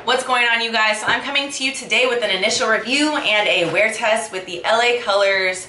What's going on, you guys? So I'm coming to you today with an initial review and a wear test with the LA Colors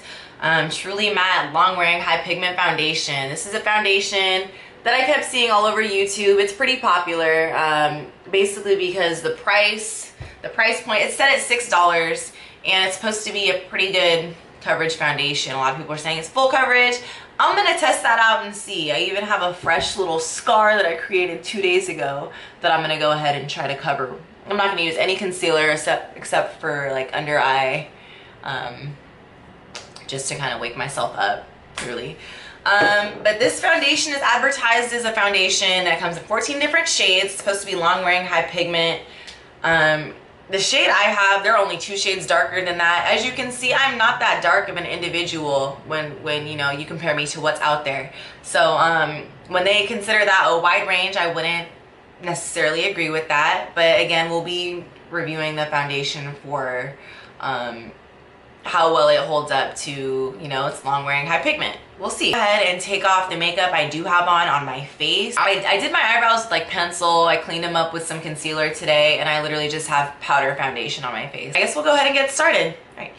Truly Matte Long Wearing High Pigment Foundation. This is a foundation that I kept seeing all over YouTube. It's pretty popular, basically because the price point, it's set at $6, and it's supposed to be a pretty good coverage foundation. A lot of people are saying it's full coverage. I'm gonna test that out and see. I even have a fresh little scar that I created 2 days ago that I'm gonna go ahead and try to cover. I'm not gonna use any concealer except for like under eye, just to kind of wake myself up, really. But this foundation is advertised as a foundation that comes in 14 different shades. It's supposed to be long wearing, high pigment. The shade I have, there are only 2 shades darker than that. As you can see, I'm not that dark of an individual when you know, you compare me to what's out there. So when they consider that a wide range, I wouldn't necessarily agree with that. But again, we'll be reviewing the foundation for how well it holds up to, you know, its long wearing high pigment. We'll see. Go ahead and take off the makeup I do have on my face. I did my eyebrows with like pencil. I cleaned them up with some concealer today, and I literally just have powder foundation on my face. I guess we'll go ahead and get started. All right.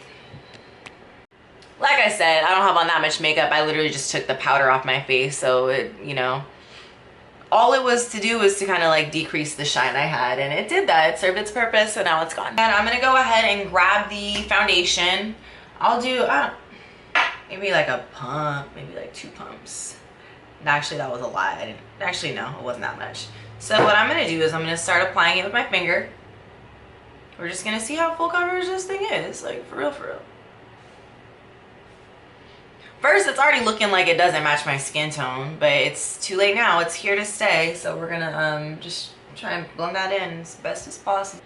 Like I said, I don't have on that much makeup. I literally just took the powder off my face, so it, you know, all it was to do was to kind of like decrease the shine I had, and it did that. It served its purpose, so now it's gone. And I'm gonna go ahead and grab the foundation. I'll do maybe like a pump, maybe like 2 pumps. And actually, that was a lot. I didn't actually, no, it wasn't that much. So what I'm gonna do is I'm gonna start applying it with my finger. We're just gonna see how full coverage this thing is, like for real, for real. First, it's already looking like it doesn't match my skin tone, but it's too late now. It's here to stay, so we're gonna just try and blend that in as best as possible.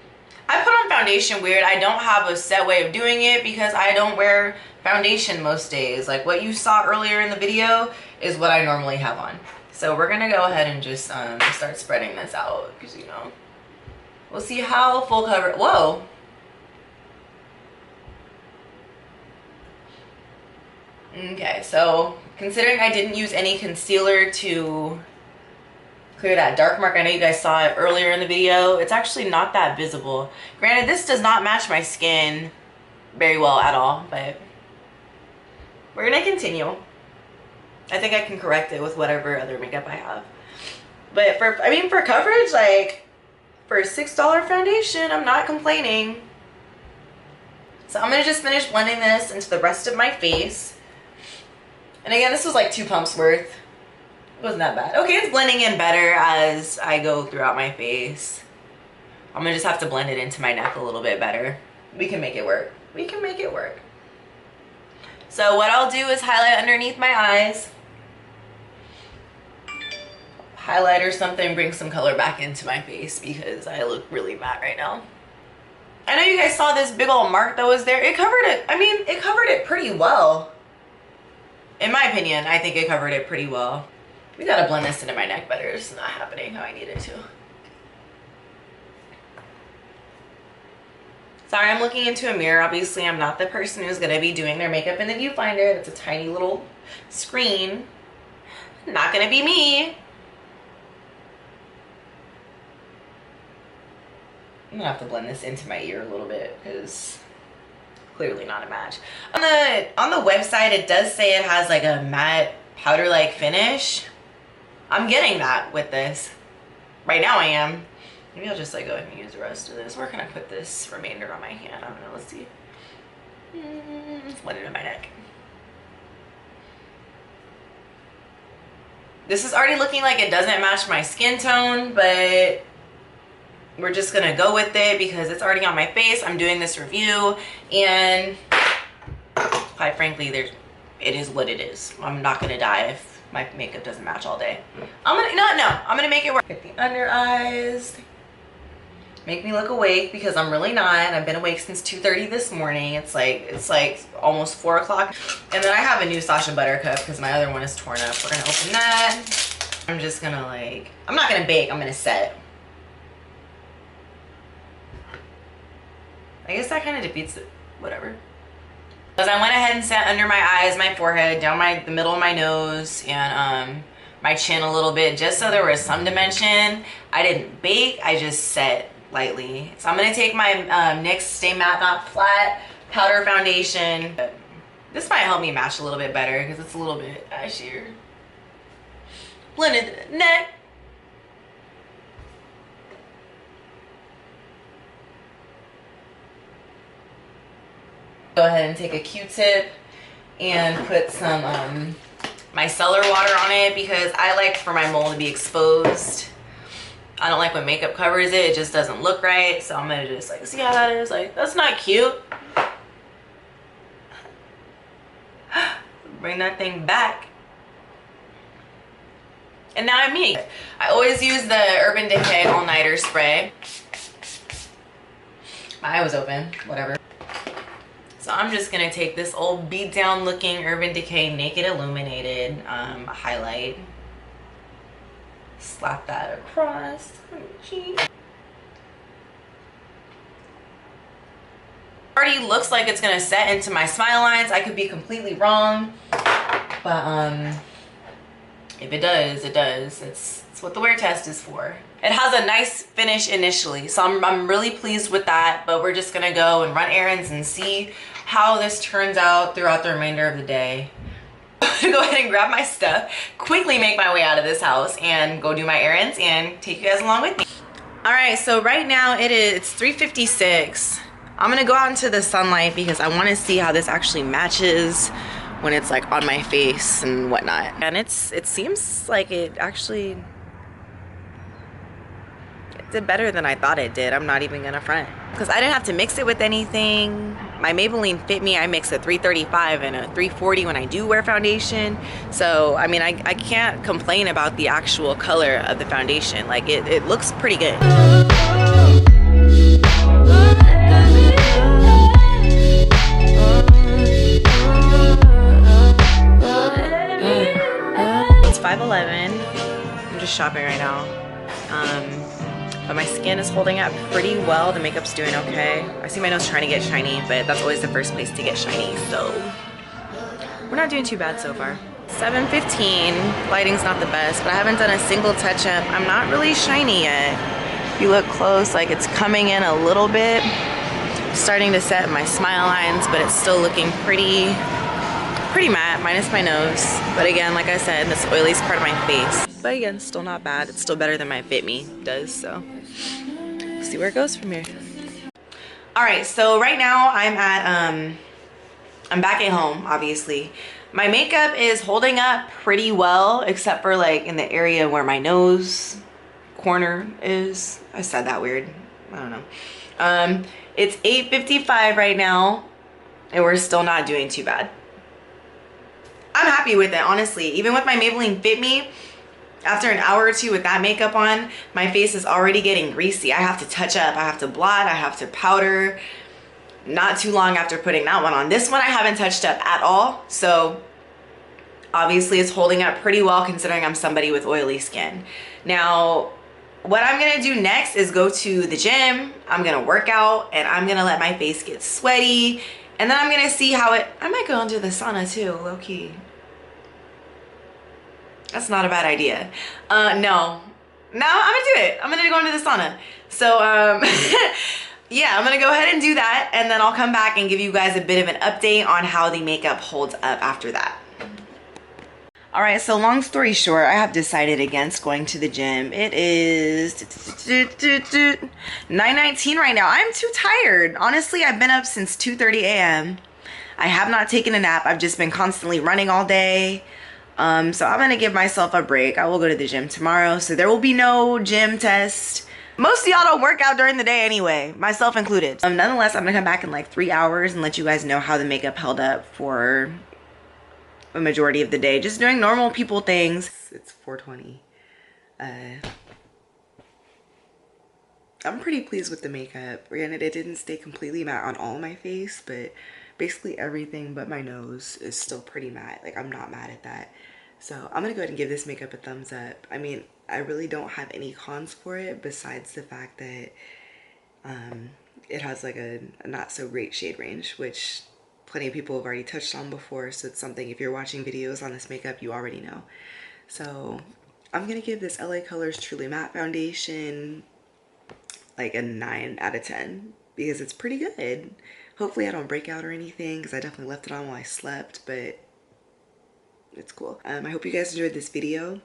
I put on foundation weird. I don't have a set way of doing it because I don't wear foundation most days. Like what you saw earlier in the video is what I normally have on. So we're gonna go ahead and just start spreading this out because, you know, we'll see how full cover. Whoa. Okay, so considering I didn't use any concealer to clear that dark mark, I know you guys saw it earlier in the video, it's actually not that visible. Granted, this does not match my skin very well at all, but we're gonna continue. I think I can correct it with whatever other makeup I have. But for coverage, like for a $6 foundation, I'm not complaining. So I'm gonna just finish blending this into the rest of my face. And again, this was like 2 pumps worth. It wasn't that bad. Okay, it's blending in better as I go throughout my face. I'm gonna just have to blend it into my neck a little bit better. We can make it work. We can make it work. So what I'll do is highlight underneath my eyes. Highlight or something, bring some color back into my face because I look really matte right now. I know you guys saw this big old mark that was there. It covered it. I mean, it covered it pretty well. In my opinion, I think it covered it pretty well. We gotta blend this into my neck better. It's not happening how I need it to. Sorry, I'm looking into a mirror. Obviously, I'm not the person who's gonna be doing their makeup in the viewfinder. It's a tiny little screen. Not gonna be me. I'm gonna have to blend this into my ear a little bit because clearly not a match. On the website, it does say it has like a matte powder-like finish. I'm getting that with this. Right now I am. Maybe I'll just like go ahead and use the rest of this. Where can I put this remainder on my hand? I don't know, let's see. Blend it in my neck. This is already looking like it doesn't match my skin tone, but we're just gonna go with it because it's already on my face. I'm doing this review, and quite frankly, it is what it is. I'm not gonna die if my makeup doesn't match all day. I'm gonna make it work. Get the under eyes. Make me look awake because I'm really not. I've been awake since 2:30 this morning. It's like almost 4 o'clock. And then I have a new Sacha Buttercup because my other one is torn up. We're gonna open that. I'm just gonna like, I'm not gonna bake, I'm gonna set. I guess that kind of defeats it, whatever. Because I went ahead and set under my eyes, my forehead, down the middle of my nose, and my chin a little bit, just so there was some dimension. I didn't bake, I just set lightly. So I'm gonna take my NYX Stay Matte Not Flat powder foundation. This might help me match a little bit better because it's a little bit ashier. Blend it to the neck. Go ahead and take a Q-tip and put some micellar water on it because I like for my mole to be exposed. I don't like when makeup covers it. It just doesn't look right. So I'm gonna just like, see how that is? Like, that's not cute. Bring that thing back. And now I'm me. I always use the Urban Decay All Nighter Spray. My eye was open, whatever. So I'm just gonna take this old beat down looking Urban Decay Naked Illuminated highlight. Slap that across. Already looks like it's gonna set into my smile lines. I could be completely wrong, but if it does, it does. It's what the wear test is for. It has a nice finish initially, so I'm really pleased with that, but we're just gonna go and run errands and see how this turns out throughout the remainder of the day. I'm gonna go ahead and grab my stuff, quickly make my way out of this house and go do my errands and take you guys along with me. All right, so right now it's 3:56. I'm gonna go out into the sunlight because I wanna see how this actually matches when it's like on my face and whatnot. And it seems like it actually did better than I thought it did. I'm not even gonna front. Because I didn't have to mix it with anything. My Maybelline Fit Me, I mix a 335 and a 340 when I do wear foundation. So, I mean, I can't complain about the actual color of the foundation. Like, it looks pretty good. It's 5:11. I'm just shopping right now. But my skin is holding up pretty well. The makeup's doing okay. I see my nose trying to get shiny, but that's always the first place to get shiny, so we're not doing too bad so far. 7:15, lighting's not the best, but I haven't done a single touch-up. I'm not really shiny yet. If you look close, like it's coming in a little bit. Starting to set my smile lines, but it's still looking pretty matte, minus my nose. But again, like I said, this oiliest part of my face. But again, still not bad. It's still better than my Fit Me does, so see where it goes from here. All right, so right now I'm back at home, obviously. My makeup is holding up pretty well, except for like in the area where my nose corner is. I said that weird, I don't know. It's 8:55 right now, and we're still not doing too bad. I'm happy with it, honestly. Even with my Maybelline Fit Me, after an hour or two with that makeup on, my face is already getting greasy. I have to touch up, I have to blot, I have to powder. Not too long after putting that one on. This one I haven't touched up at all, so obviously it's holding up pretty well considering I'm somebody with oily skin. Now, what I'm gonna do next is go to the gym. I'm gonna work out and I'm gonna let my face get sweaty, and then I'm gonna see how I might go into the sauna too, low-key. That's not a bad idea. No, I'm gonna do it. I'm gonna go into the sauna. So yeah, I'm gonna go ahead and do that, and then I'll come back and give you guys a bit of an update on how the makeup holds up after that. All right, so long story short, I have decided against going to the gym. It is 9:19 right now. I'm too tired. Honestly, I've been up since 2:30 a.m. I have not taken a nap. I've just been constantly running all day. So I'm gonna give myself a break. I will go to the gym tomorrow, so there will be no gym test. Most of y'all don't work out during the day anyway, myself included. Nonetheless, I'm gonna come back in like 3 hours and let you guys know how the makeup held up for a majority of the day. Just doing normal people things. It's 4:20. I'm pretty pleased with the makeup. Granted, it didn't stay completely matte on all my face, but basically everything but my nose is still pretty matte. Like, I'm not mad at that. So I'm gonna go ahead and give this makeup a thumbs up. I mean, I really don't have any cons for it besides the fact that it has like a not so great shade range, which plenty of people have already touched on before. So it's something, if you're watching videos on this makeup, you already know. So I'm gonna give this LA Colors Truly Matte Foundation like a 9 out of 10 because it's pretty good. Hopefully I don't break out or anything because I definitely left it on while I slept, but it's cool. I hope you guys enjoyed this video.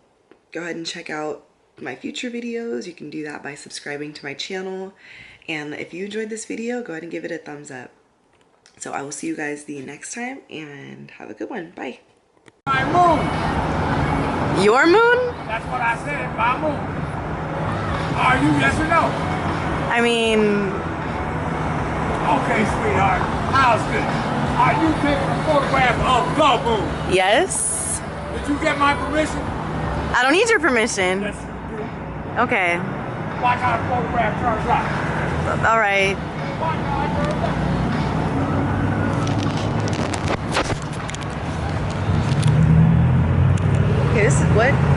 Go ahead and check out my future videos. You can do that by subscribing to my channel. And if you enjoyed this video, go ahead and give it a thumbs up. So I will see you guys the next time and have a good one. Bye. My moon. Your moon? That's what I said, my moon. Are you, yes or no? I mean, Okay, sweetheart. How's this? Are you taking a photograph of the moon? yes. Did you get my permission? I don't need your permission. Yes, you do. Okay. Watch how the photograph turns out. All right. Watch how it turns out. Okay, this is what?